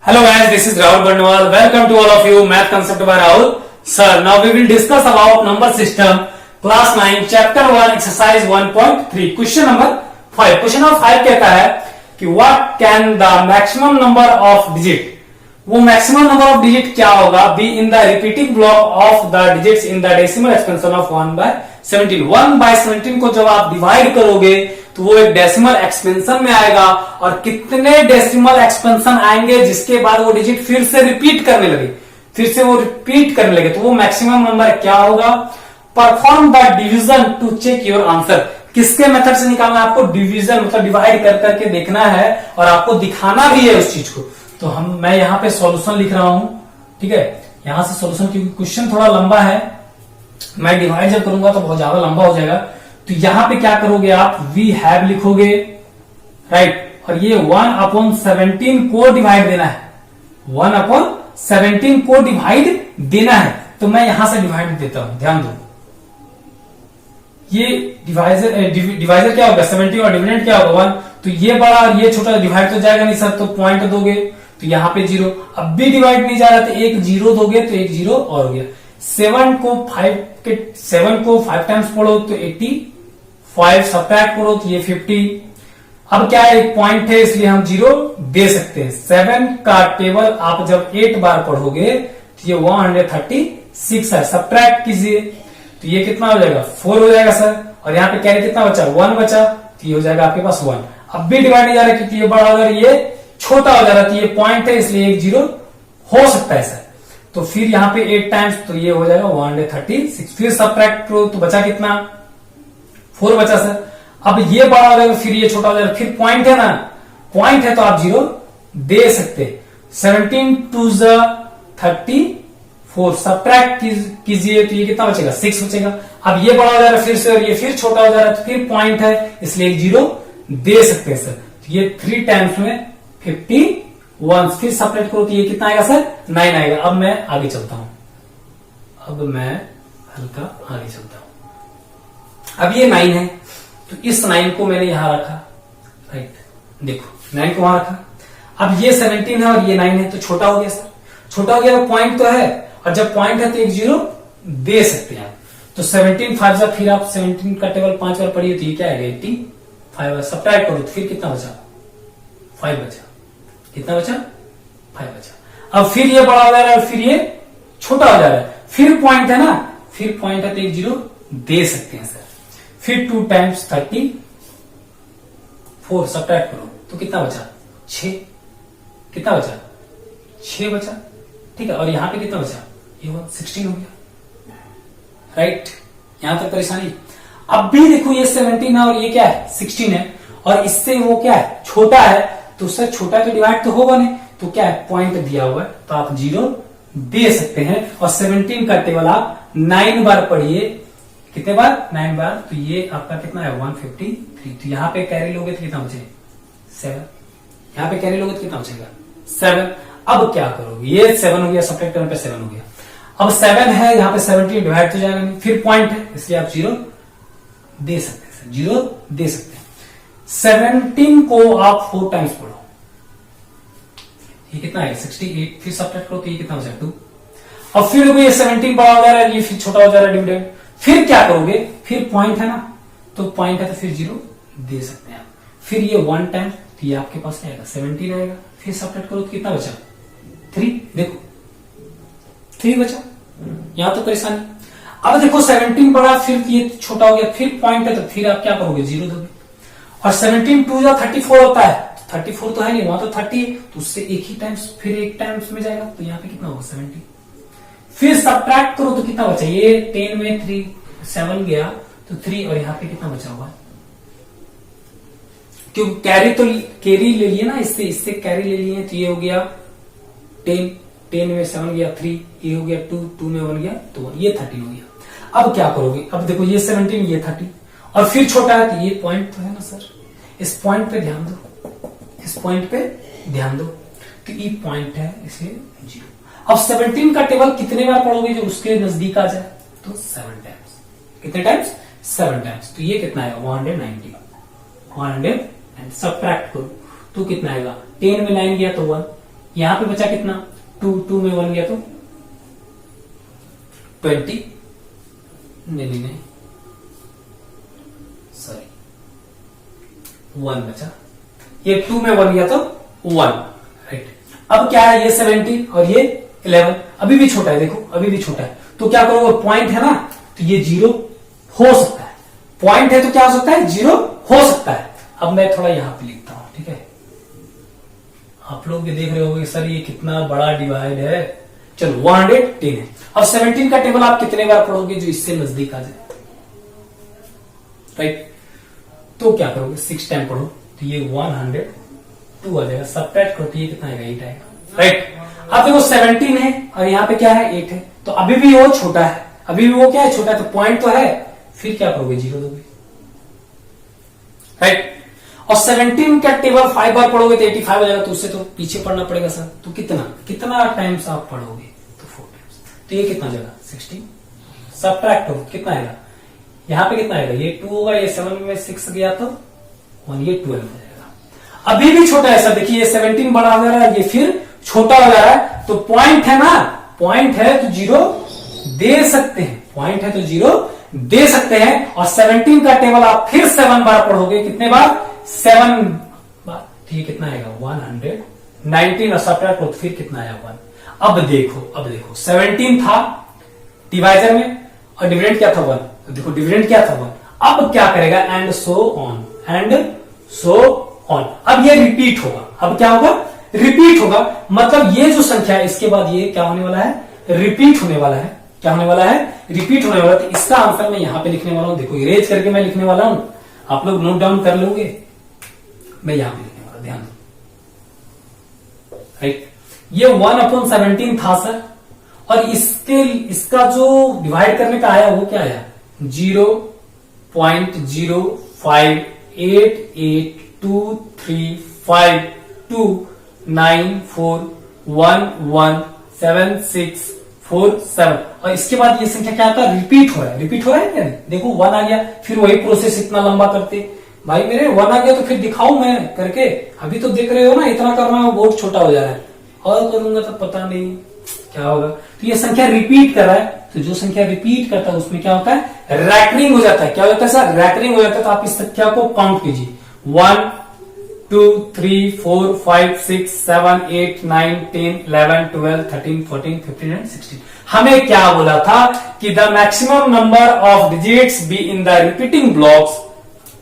Hello guys, this is Rahul Bandwal. Welcome to all of you. Math concept by Rahul. Sir, now we will discuss about number system, class 9, chapter 1, exercise 1.3. Question number 5. Question number 5 कहता है कि what can the maximum number of digit? वो maximum number of digit क्या होगा? Be in the repeating block of the digits in the decimal expansion of 1 by 17. 1 by 17 को जब आप divide करोगे तो वो एक डेसिमल एक्सपेंशन में आएगा और कितने डेसिमल एक्सपेंशन आएंगे जिसके बाद वो डिजिट फिर से रिपीट करने लगे, फिर से वो रिपीट करने लगे, तो वो मैक्सिमम नंबर क्या होगा? Perform the division to check your answer. किसके मेथड से निकालना है आपको? डिवीजन मतलब डिवाइड कर करके देखना है और आपको दिखाना भी है उस चीज को. तो मैं यहाँ पे सॉल्यूशन लिख रहा हूं, ठीक है. यहां से सॉल्यूशन, क्योंकि क्वेश्चन थोड़ा लंबा है, मैं डिवाइड जब करूंगा तो बहुत ज्यादा लंबा हो जाएगा. तो यहां पे क्या करोगे आप? वी हैव लिखोगे, राइट, और ये 1/17 को डिवाइड देना है. 1/17 को डिवाइड देना है. तो मैं यहां से डिवाइड देता हूं, ध्यान दो. ये डिवाइजर क्या होगा? 17 और डिविडेंड क्या होगा? 1. तो ये बड़ा और ये छोटा डिवाइड तो जाएगा नहीं सर, तो पॉइंट दोगे तो यहाँ पे 0. अब भी डिवाइड नहीं जा रहा, तो एक 0 दोगे तो एक 0 और हो गया. 7 को 5 टाइम्स पढ़ो तो 85, सब्ट्रैक्ट करो तो ये 50. अब क्या है? एक पॉइंट है इसलिए हम 0 दे सकते हैं. 7 का टेबल आप जब 8 बार पढ़ोगे तो ये 136 है. सब्ट्रैक्ट कीजिए तो ये कितना हो जाएगा? 4 हो जाएगा सर. और यहाँ पे कैरी कितना बचा? 1 बचा, तो ये हो जाएगा आपके पास 1. अब भी डिवाइड नहीं जा रहा क्योंकि ये बड़ा हो जा रहा, ये छोटा हो जा रहा, तो ये पॉइंट है इसलिए एक 0 हो सकता है सर. तो फिर यहाँ पे 8 टाइम्स, तो ये हो जाएगा 136. फिर सब्ट्रैक्ट करो तो बचा कितना? 4 बचा सर. अब ये बड़ा हो जाएगा, फिर ये छोटा हो जाएगा. फिर पॉइंट है ना, पॉइंट है तो आप 0 दे सकते. 17 2 34, सब्ट्रैक्ट कीजिए तो ये कितना बचेगा? 6 बचेगा. अब ये बड़ा हो जा रहा है फिर से, और ये फिर छोटा हो जा रहा है, तो फिर पॉइंट है इसलिए एक 0 दे सकते हैं सर. तो ये 3 टाइम्स में 51. फिर सब्ट्रैक्ट करो तो ये कितना आएगा सर? 9 आएगा. अब मैं आगे चलता हूं, अब मैं हल्का आगे चलता हूं. अब ये 9 है, तो इस 9 को मैंने यहां रखा, राइट. देखो 9 को वहां रखा. अब ये 17 है और ये 9 है, तो छोटा हो गया सर. छोटा हो गया तो पॉइंट तो है, और जब पॉइंट है तो एक 0 दे सकते हैं आप. तो 17 5 जा, फिर आप 17 का टेबल 5 बार पढ़िए तो ये क्या है? 85. सब्ट्रैक्ट करो तो फिर कितना बचा? 5 बचा. कितना बचा? 5 बचा. अब फिर ये बड़ा हो जा रहा है, फिर ये छोटा हो जा रहा है, फिर पॉइंट है ना, फिर पॉइंट है तो एक 0 दे सकते हैं सर. फिर 2 टाइम्स 34, सब्ट्रैक्ट करो तो कितना बचा? 6. कितना बचा? 6 बचा, ठीक है. और यहां पे कितना बचा? ये 16 हो गया, राइट. यहां तक परेशानी. अब भी देखो ये 17 है और ये क्या है? 16 है, और इससे वो क्या है? छोटा है. तो उससे छोटा तो डिवाइड तो होगा नहीं, तो क्या है? पॉइंट दिया हुआ है तो आप 0 दे सकते हैं. और 17 का टेबल आप 9 बार पढ़िए. कितने बार? 9 बार. तो ये आपका कितना है? 153. तो यहां पे कैरी लोगे तो कितना बचेगा? 7. यहां पे कैरी लोगे तो कितना बचेगा? 7. अब क्या करोगे? ये 7 हो गया, सब्ट्रैक्ट करने पे 7 हो गया. अब 7 है, यहां पे 17 डिवाइड तो जाएगा नहीं, फिर पॉइंट है इसलिए आप 0 दे सकते हैं. 0 दे सकते हैं. 17 को आप 4 टाइम्स पढ़ो, ये कितना है? 68. फिर सब्ट्रैक्ट करो तो ये कितना हो जाएगा? 2. अब फिर ये 17 बड़ा हो जा रहा है, ये फिर छोटा हो जा रहा है डिविडेंड. फिर क्या करोगे? फिर पॉइंट है ना, तो पॉइंट है तो फिर 0 दे सकते हैं आप. फिर ये 1 टाइम, तो ये आपके पास क्या आएगा? 17 आएगा. फिर सब्ट्रैक्ट करो तो कितना बचा? 3. देखो 3 बचा. यहां तो परेशानी. अब देखो 17 बड़ा, फिर ये छोटा हो गया, फिर पॉइंट है तो फिर आप क्या करोगे? 0 दोगे. और 17 2 34 होता है, 34 तो है नहीं, वहां तो 30 है, तो उससे एक ही टाइम्स, फिर एक टाइम्स में जाएगा, तो यहाँ पे कितना होगा? 17. फिर सब्ट्रैक्ट करो तो कितना बचा? ये 10 में 3 7 गया तो 3, और यहाँ पे कितना बचा हुआ? क्योंकि कैरी ले लिए ना, इससे कैरी ले लिए, तो ये हो गया 10 में 7 गया 3, ये हो गया 2 में 1 गया तो 1, ये 13 हो गया. अब क्या करोगे? अब देखो ये 17, ये 30, और फिर छोटा है तो ये पॉइंट तो है ना सर, इस पॉइंट पे ध्यान दो, इस पॉइंट पे ध्यान दो. तो ये पॉइंट है इसलिए 0. अब 17 का टेबल कितने बार पढ़ोगे जो उसके नजदीक आ जाए? तो 7 टाइम्स. कितने टाइम्स? 7 टाइम्स. तो ये कितना है? 190. सब्ट्रैक्ट करो तो कितना आएगा? 10 में 9 गया तो 1, यहां पे बचा कितना, 2 में 1 गया तो 20, नहीं सॉरी 1 बचा, ये 2 में 1 गया तो 1, राइट। अब क्या है, ये 17 और ये 11, अभी भी छोटा है, देखो अभी भी छोटा है, तो क्या करोगे, पॉइंट है ना, तो ये 0 हो सकता है, पॉइंट है तो क्या हो सकता है, 0 हो सकता है। अब मैं थोड़ा यहां पे लिखता हूं, ठीक है, आप लोग भी देख रहे होंगे सर ये कितना बड़ा डिवाइड है। चलो 110 है। अब 17 का टेबल आप कितने बार पढ़ोगे जो इससे नजदीक आ जाए, राइट। तो क्या करोगे, 6 टाइम पढ़ो तो ये 102 आ जाएगा, सब्ट्रैक्ट करो तो ये कितना आएगा, 8 आएगा, राइट। अब देखो 17 है और यहाँ पे क्या है, 8 है, तो अभी भी वो छोटा है, अभी भी वो क्या है, छोटा है, तो पॉइंट तो है, फिर क्या करोगे, 0 दोगे, राइट। और 17 का टेबल 5 बार पढ़ोगे तो 85 हो जाएगा, तो उससे तो पीछे पढ़ना पड़ेगा सर, तो कितना टाइम्स आप पढ़ोगे, तो 4 टाइम्स, तो ये कितना जाएगा, 16, सब्ट्रैक्ट हो कितना आएगा, यहां पे कितना आएगा, ये 2 होगा, ये 7 में 6 गया तो 1, ये 12 हो जाएगा। अभी भी छोटा है सर, देखिए ये 17 बड़ा हो जा रहा है, ये फिर छोटा हो जा रहा है, तो पॉइंट है ना, पॉइंट है तो 0 दे सकते हैं, पॉइंट है तो 0 दे सकते हैं। और 17 का टेबल आप फिर 7 बार पढ़ोगे, कितने बार, 7 बार, तो ये कितना आएगा, 119, और सब्ट्रैक्ट हो तो फिर कितना आया, 1। अब देखो 17 था डिवाइजर में और डिविडेंड क्या था, 1, तो देखो डिविडेंड क्या था, 1। अब क्या करेगा, एंड सो ऑन, अब ये रिपीट होगा, अब क्या होगा, रिपीट होगा, मतलब ये जो संख्या है इसके बाद ये क्या होने वाला है, रिपीट होने वाला है, क्या होने वाला है, रिपीट होने वाला है। तो इसका आंसर मैं यहां पे लिखने वाला हूं, देखो इरेज करके मैं लिखने वाला हूं, आप लोग नोट डाउन कर लोगे, मैं यहां पे लिखने वाला, ध्यान दो, राइट। ये 1/17 था सर, और इसका जो डिवाइड करने का आया वो क्या आया, 0.05882335294117647, और इसके बाद ये संख्या क्या आता है, रिपीट हो रहा है क्या, देखो 1 आ गया, फिर वही प्रोसेस इतना लंबा करते, भाई मेरे 1 आ गया तो फिर दिखाऊं मैं करके, अभी तो देख रहे हो ना, इतना करना है, वो बहुत छोटा हो जा रहा है, और करूंगा तो पता नहीं क्या होगा। तो ये संख्या रिपीट कर रहा है, तो जो संख्या रिपीट करता है उसमें क्या होता है, रैकरिंग हो जाता है, क्या होता है सर, रैकरिंग हो जाता है। तो आप इस संख्या को काउंट कीजिए, 1 2 3 4 5 6 7 8 9 10 11 12 13 14 15 एंड 16। हमें क्या बोला था कि the maximum number of digits be in the repeating blocks,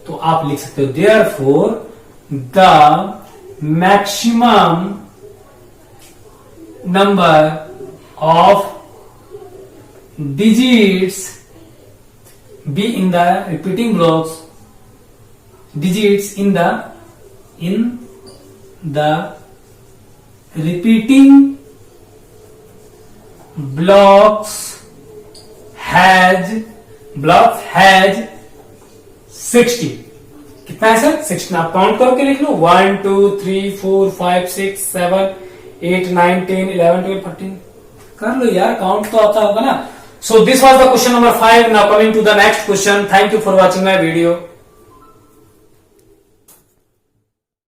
तो आप लिख सकते हो therefore the maximum number of digits be in the repeating blocks, digits in the repeating blocks has 60। कितना है सर, 16। आप काउंट करके लिख लो, 1 2 3 4 5 6 7 8 9 10 11 12 13, कर लो यार, काउंट तो आता होगा ना। So this was the question number 5। Now coming to the next question. Thank you for watching my video.